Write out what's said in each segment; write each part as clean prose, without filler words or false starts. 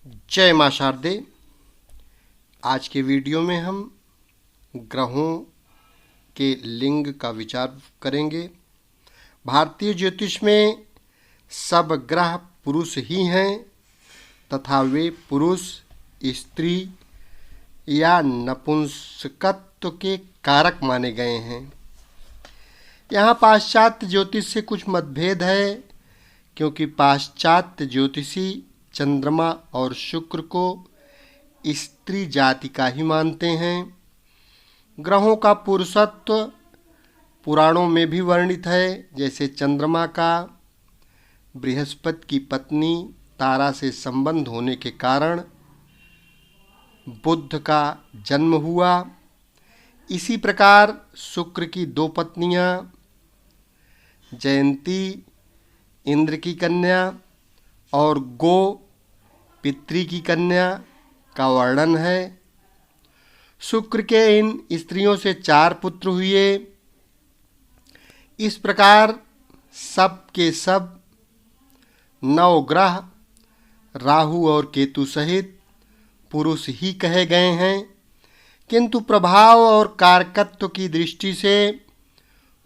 जय मां शारदे। आज के वीडियो में हम ग्रहों के लिंग का विचार करेंगे। भारतीय ज्योतिष में सब ग्रह पुरुष ही हैं तथा वे पुरुष, स्त्री या नपुंसकत्व के कारक माने गए हैं। यहाँ पाश्चात्य ज्योतिष से कुछ मतभेद है, क्योंकि पाश्चात्य ज्योतिषी चंद्रमा और शुक्र को स्त्री जाति का ही मानते हैं। ग्रहों का पुरुषत्व पुराणों में भी वर्णित है। जैसे चंद्रमा का बृहस्पति की पत्नी तारा से संबंध होने के कारण बुध का जन्म हुआ। इसी प्रकार शुक्र की दो पत्नियां जयंती इंद्र की कन्या और गो पितृ की कन्या का वर्णन है। शुक्र के इन स्त्रियों से 4 पुत्र हुए। इस प्रकार सब के सब 9 ग्रह राहु और केतु सहित पुरुष ही कहे गए हैं, किंतु प्रभाव और कारकत्व की दृष्टि से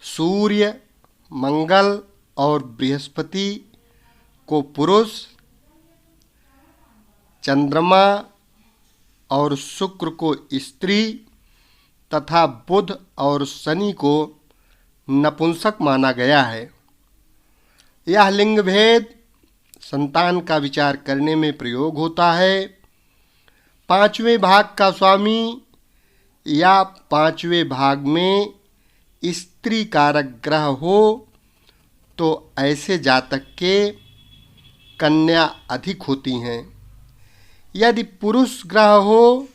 सूर्य, मंगल और बृहस्पति को पुरुष, चंद्रमा और शुक्र को स्त्री तथा बुध और शनि को नपुंसक माना गया है। यह लिंग भेद संतान का विचार करने में प्रयोग होता है। 5वें भाग का स्वामी या 5वें भाग में स्त्री कारक ग्रह हो तो ऐसे जातक के कन्या अधिक होती हैं। यदि पुरुष ग्रह हो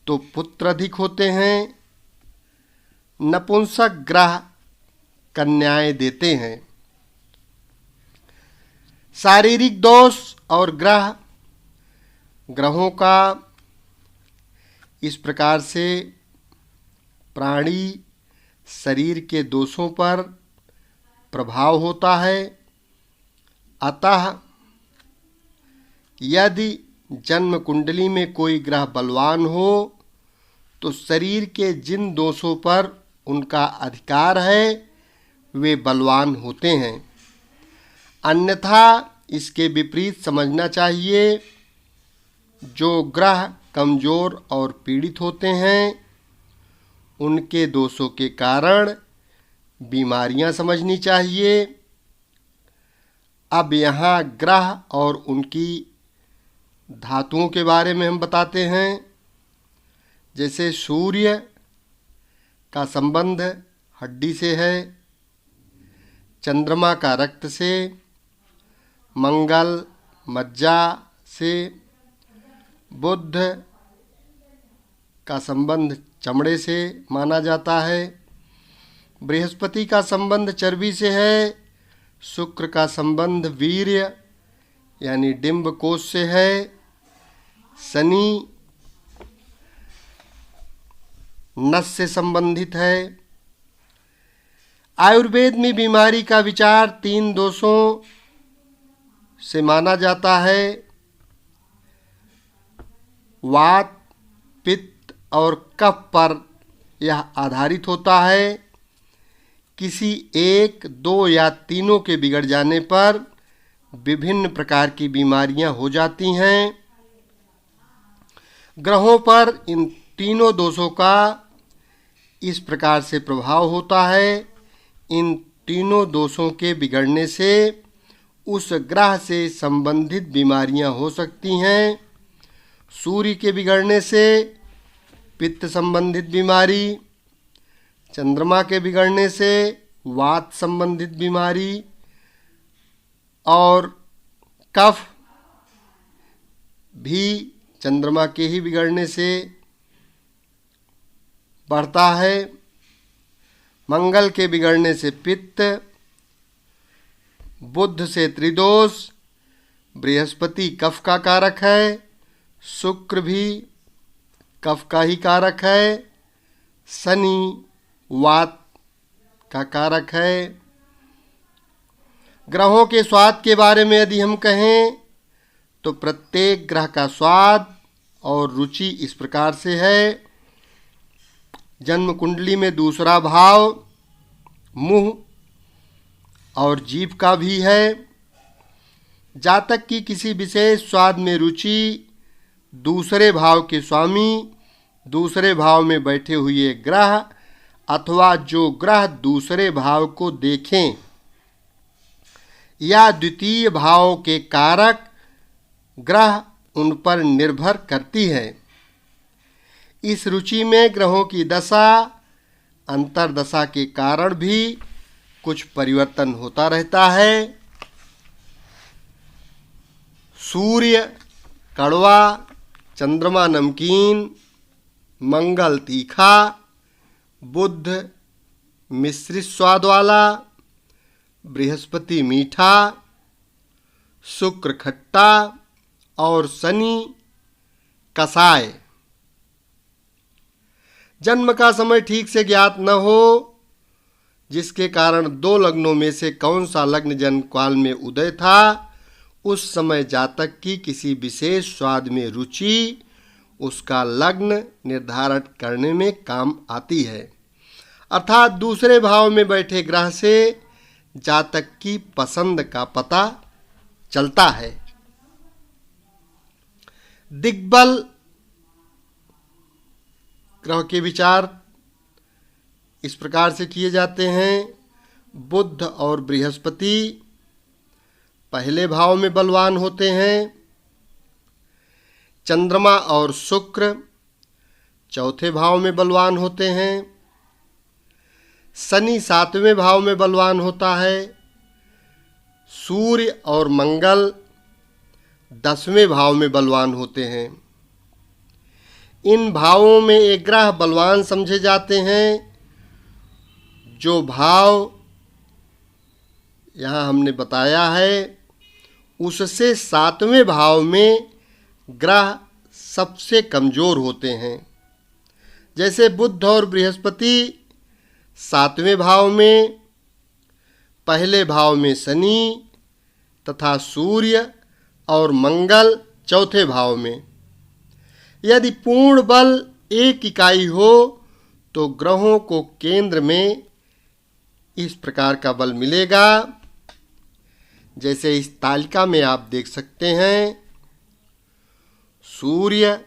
तो पुत्र अधिक होते हैं। नपुंसक ग्रह कन्याएं देते हैं। शारीरिक दोष और ग्रहों का इस प्रकार से प्राणी शरीर के दोषों पर प्रभाव होता है। अतः यदि जन्म कुंडली में कोई ग्रह बलवान हो तो शरीर के जिन दोषों पर उनका अधिकार है वे बलवान होते हैं। अन्यथा इसके विपरीत समझना चाहिए। जो ग्रह कमजोर और पीड़ित होते हैं उनके दोषों के कारण बीमारियां समझनी चाहिए। अब यहाँ ग्रह और उनकी धातुओं के बारे में हम बताते हैं। जैसे सूर्य का संबंध हड्डी से है, चंद्रमा का रक्त से, मंगल मज्जा से, बुध का संबंध चमड़े से माना जाता है, बृहस्पति का संबंध चर्बी से है, शुक्र का संबंध वीर्य यानी डिंब कोश से है, शनि नस से संबंधित है। आयुर्वेद में बीमारी का विचार 3 दोषों से माना जाता है। वात, पित्त और कफ पर यह आधारित होता है। किसी 1, 2 या तीनों के बिगड़ जाने पर विभिन्न प्रकार की बीमारियां हो जाती हैं। ग्रहों पर इन तीनों दोषों का इस प्रकार से प्रभाव होता है। इन तीनों दोषों के बिगड़ने से उस ग्रह से संबंधित बीमारियां हो सकती हैं। सूर्य के बिगड़ने से पित्त संबंधित बीमारी, चंद्रमा के बिगड़ने से वात संबंधित बीमारी और कफ भी चंद्रमा के ही बिगड़ने से बढ़ता है। मंगल के बिगड़ने से पित्त, बुध से त्रिदोष, बृहस्पति कफ का कारक है, शुक्र भी कफ का ही कारक है, शनि वात का कारक है। ग्रहों के स्वाद के बारे में यदि हम कहें तो प्रत्येक ग्रह का स्वाद और रुचि इस प्रकार से है। जन्म कुंडली में दूसरा भाव मुंह और जीभ का भी है। जातक की किसी विशेष स्वाद में रुचि दूसरे भाव के स्वामी, दूसरे भाव में बैठे हुए ग्रह अथवा जो ग्रह दूसरे भाव को देखें या द्वितीय भाव के कारक ग्रह उन पर निर्भर करती है। इस रुचि में ग्रहों की दशा अंतर्दशा के कारण भी कुछ परिवर्तन होता रहता है। सूर्य कड़वा, चंद्रमा नमकीन, मंगल तीखा, बुध मिश्रित स्वाद वाला, बृहस्पति मीठा, शुक्र खट्टा और शनि कसाय। जन्म का समय ठीक से ज्ञात न हो, जिसके कारण दो लग्नों में से कौन सा लग्न जन्म काल में उदय था, उस समय जातक की किसी विशेष स्वाद में रुचि उसका लग्न निर्धारण करने में काम आती है। अर्थात दूसरे भाव में बैठे ग्रह से जातक की पसंद का पता चलता है। दिग्बल ग्रह के विचार इस प्रकार से किए जाते हैं। बुध और बृहस्पति पहले भाव में बलवान होते हैं। चंद्रमा और शुक्र चौथे भाव में बलवान होते हैं। शनि सातवें भाव में बलवान होता है। सूर्य और मंगल 10वें भाव में बलवान होते हैं। इन भावों में एक ग्रह बलवान समझे जाते हैं जो भाव यहाँ हमने बताया है, उससे 7वें भाव में ग्रह सबसे कमज़ोर होते हैं। जैसे बुध और बृहस्पति 7वें भाव में, पहले भाव में शनि तथा सूर्य और मंगल चौथे भाव में। यदि पूर्ण बल एक इकाई हो तो ग्रहों को केंद्र में इस प्रकार का बल मिलेगा, जैसे इस तालिका में आप देख सकते हैं। सूर्य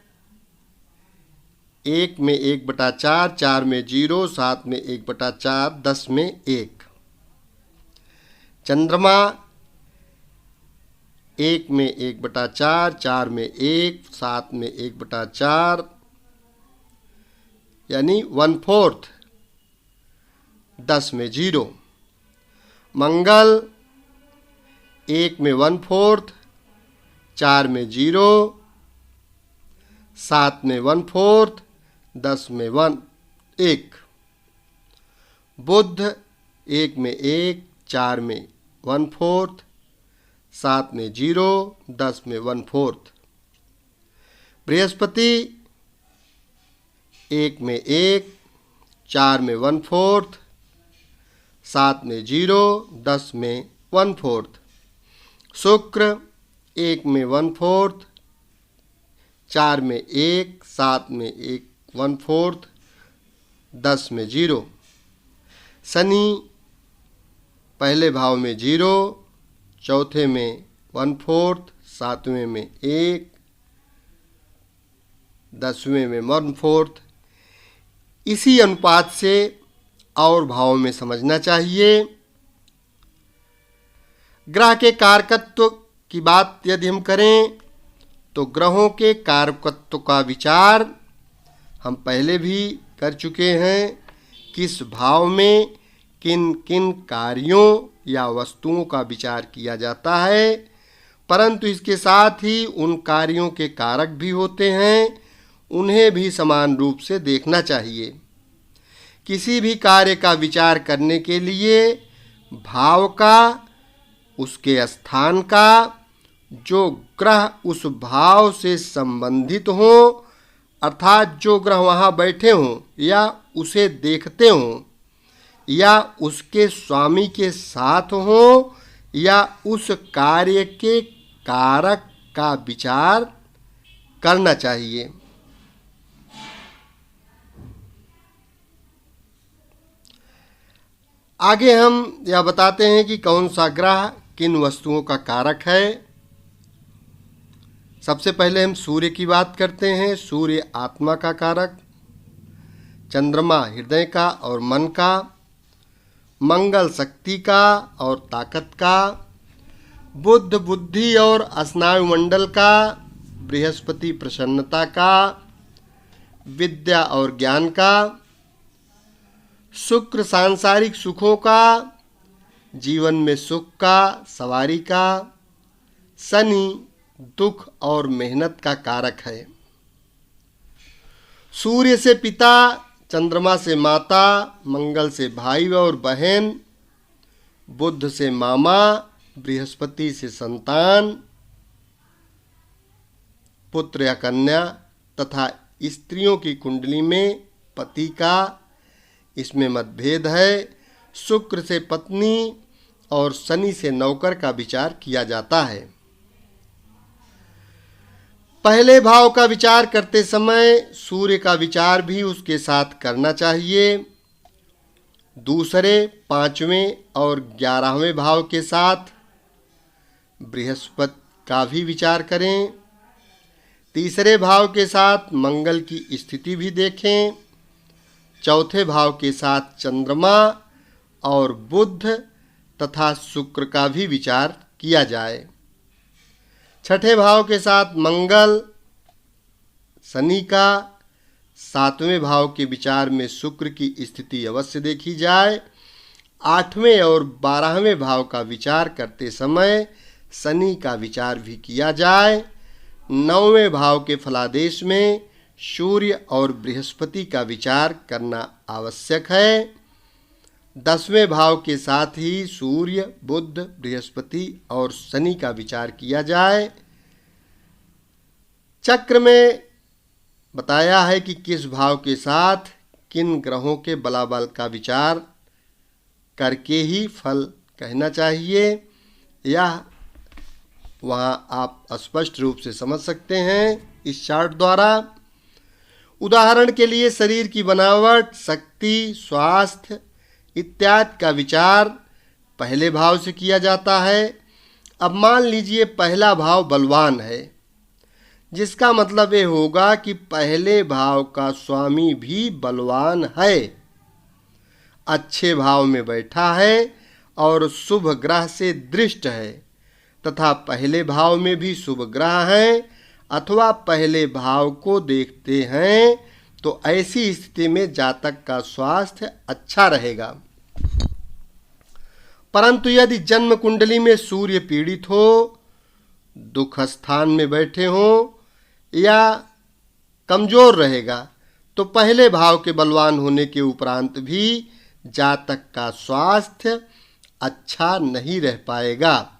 1 में 1/4, 4 में 0, 7 में 1/4, 10 में 1। चंद्रमा 1 में 1/4, 4 में 1, 7 में 1/4 यानी 1/4, 10 में 0। मंगल 1 में 1/4, 4 में 0, 7 में 1/4, 10 में 1। बुध 1 में 1, 4 में 1/4, 7 में 0, 10 में 1/4। बृहस्पति 1 में 1, 4 में 1/4, 7 में 0, 10 में 1/4। शुक्र 1 में 1/4, 4 में 1, 7 में 1/4, 10 में 0। शनि पहले भाव में 0, चौथे में 1/4, 7वें में 1, 10वें में 1/4। इसी अनुपात से और भाव में समझना चाहिए। ग्रह के कारकत्व की बात यदि हम करें तो ग्रहों के कारकत्व का विचार हम पहले भी कर चुके हैं। किस भाव में किन किन कार्यों या वस्तुओं का विचार किया जाता है, परंतु इसके साथ ही उन कार्यों के कारक भी होते हैं, उन्हें भी समान रूप से देखना चाहिए। किसी भी कार्य का विचार करने के लिए भाव का, उसके स्थान का, जो ग्रह उस भाव से संबंधित हों, अर्थात जो ग्रह वहाँ बैठे हों या उसे देखते हों या उसके स्वामी के साथ हों या उस कार्य के कारक का विचार करना चाहिए। आगे हम यह बताते हैं कि कौन सा ग्रह किन वस्तुओं का कारक है। सबसे पहले हम सूर्य की बात करते हैं। सूर्य आत्मा का कारक, चंद्रमा हृदय का और मन का, मंगल शक्ति का और ताकत का, बुध बुद्धि और स्नायुमंडल का, बृहस्पति प्रसन्नता का, विद्या और ज्ञान का, शुक्र सांसारिक सुखों का, जीवन में सुख का, सवारी का, शनि दुख और मेहनत का कारक है। सूर्य से पिता, चंद्रमा से माता, मंगल से भाई और बहन, बुध से मामा, बृहस्पति से संतान, पुत्र या कन्या तथा स्त्रियों की कुंडली में पति का, इसमें मतभेद है। शुक्र से पत्नी और शनि से नौकर का विचार किया जाता है। पहले भाव का विचार करते समय सूर्य का विचार भी उसके साथ करना चाहिए। दूसरे, पांचवें और 11वें भाव के साथ बृहस्पति का भी विचार करें। तीसरे भाव के साथ मंगल की स्थिति भी देखें। चौथे भाव के साथ चंद्रमा और बुध तथा शुक्र का भी विचार किया जाए। छठे भाव के साथ मंगल, शनि का, 7वें भाव के विचार में शुक्र की स्थिति अवश्य देखी जाए। 8वें और 12वें भाव का विचार करते समय शनि का विचार भी किया जाए। 9वें भाव के फलादेश में सूर्य और बृहस्पति का विचार करना आवश्यक है। 10वें भाव के साथ ही सूर्य, बुध, बृहस्पति और शनि का विचार किया जाए। चक्र में बताया है कि किस भाव के साथ किन ग्रहों के बलाबल का विचार करके ही फल कहना चाहिए। यह वहाँ आप स्पष्ट रूप से समझ सकते हैं इस चार्ट द्वारा। उदाहरण के लिए शरीर की बनावट, शक्ति, स्वास्थ्य इत्यादि का विचार पहले भाव से किया जाता है। अब मान लीजिए पहला भाव बलवान है, जिसका मतलब ये होगा कि पहले भाव का स्वामी भी बलवान है, अच्छे भाव में बैठा है और शुभ ग्रह से दृष्ट है तथा पहले भाव में भी शुभ ग्रह हैं अथवा पहले भाव को देखते हैं, तो ऐसी स्थिति में जातक का स्वास्थ्य अच्छा रहेगा। परंतु यदि जन्म कुंडली में सूर्य पीड़ित हो, दुख स्थान में बैठे हों या कमजोर रहेगा, तो पहले भाव के बलवान होने के उपरांत भी जातक का स्वास्थ्य अच्छा नहीं रह पाएगा।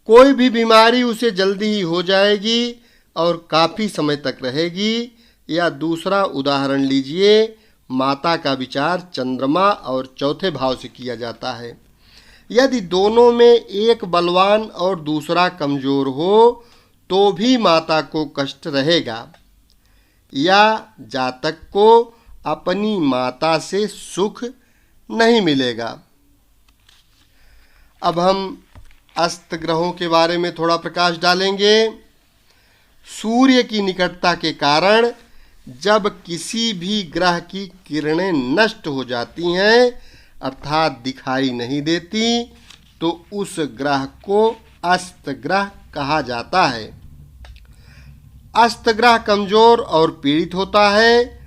कोई भी बीमारी उसे जल्दी ही हो जाएगी और काफ़ी समय तक रहेगी। या दूसरा उदाहरण लीजिए, माता का विचार चंद्रमा और चौथे भाव से किया जाता है। यदि दोनों में एक बलवान और दूसरा कमजोर हो तो भी माता को कष्ट रहेगा या जातक को अपनी माता से सुख नहीं मिलेगा। अब हम अस्त ग्रहों के बारे में थोड़ा प्रकाश डालेंगे। सूर्य की निकटता के कारण जब किसी भी ग्रह की किरणें नष्ट हो जाती हैं अर्थात दिखाई नहीं देती, तो उस ग्रह को अस्त ग्रह कहा जाता है। अस्त ग्रह कमजोर और पीड़ित होता है,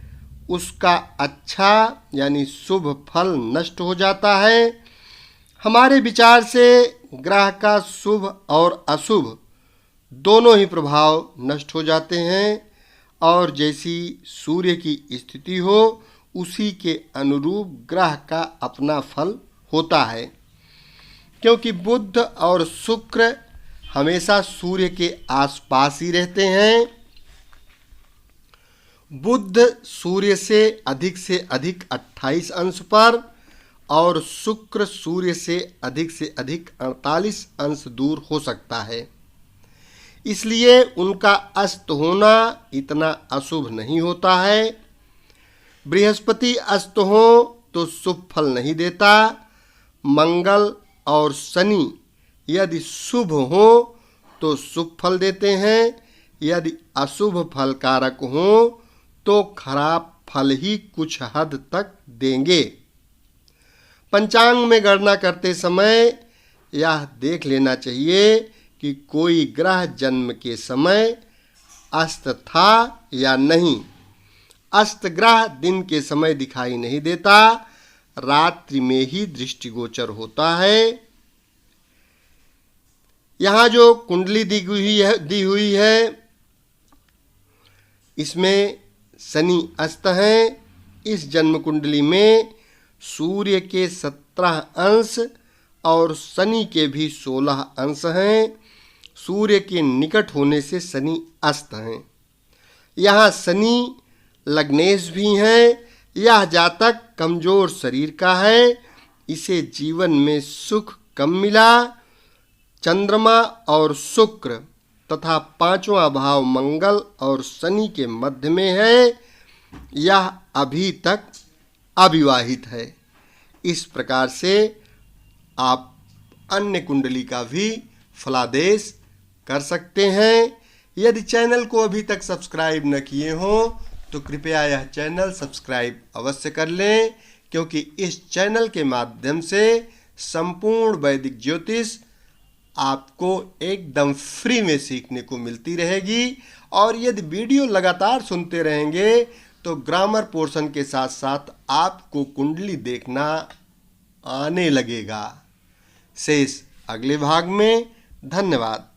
उसका अच्छा यानी शुभ फल नष्ट हो जाता है। हमारे विचार से ग्रह का शुभ और अशुभ दोनों ही प्रभाव नष्ट हो जाते हैं और जैसी सूर्य की स्थिति हो उसी के अनुरूप ग्रह का अपना फल होता है। क्योंकि बुध और शुक्र हमेशा सूर्य के आसपास ही रहते हैं। बुध सूर्य से अधिक 28 अंश पर और शुक्र सूर्य से अधिक 48 अंश दूर हो सकता है। इसलिए उनका अस्त होना इतना अशुभ नहीं होता है। बृहस्पति अस्त हो तो शुभ फल नहीं देता। मंगल और शनि यदि शुभ हो तो शुभ फल देते हैं, यदि अशुभ फल कारक हो तो खराब फल ही कुछ हद तक देंगे। पंचांग में गणना करते समय यह देख लेना चाहिए कि कोई ग्रह जन्म के समय अस्त था या नहीं। अस्त ग्रह दिन के समय दिखाई नहीं देता, रात्रि में ही दृष्टिगोचर होता है। यहाँ जो कुंडली दी हुई है इसमें शनि अस्त हैं। इस जन्म कुंडली में सूर्य के 17 अंश और शनि के भी 16 अंश हैं। सूर्य के निकट होने से शनि अस्त हैं। यहाँ शनि लग्नेश भी हैं। यह जातक कमजोर शरीर का है, इसे जीवन में सुख कम मिला। चंद्रमा और शुक्र तथा 5वां भाव मंगल और शनि के मध्य में है। यह अभी तक अविवाहित है। इस प्रकार से आप अन्य कुंडली का भी फलादेश कर सकते हैं। यदि चैनल को अभी तक सब्सक्राइब न किए हो तो कृपया यह चैनल सब्सक्राइब अवश्य कर लें, क्योंकि इस चैनल के माध्यम से संपूर्ण वैदिक ज्योतिष आपको एकदम फ्री में सीखने को मिलती रहेगी। और यदि वीडियो लगातार सुनते रहेंगे तो ग्रामर पोर्शन के साथ साथ आपको कुंडली देखना आने लगेगा। शेष अगले भाग में। धन्यवाद।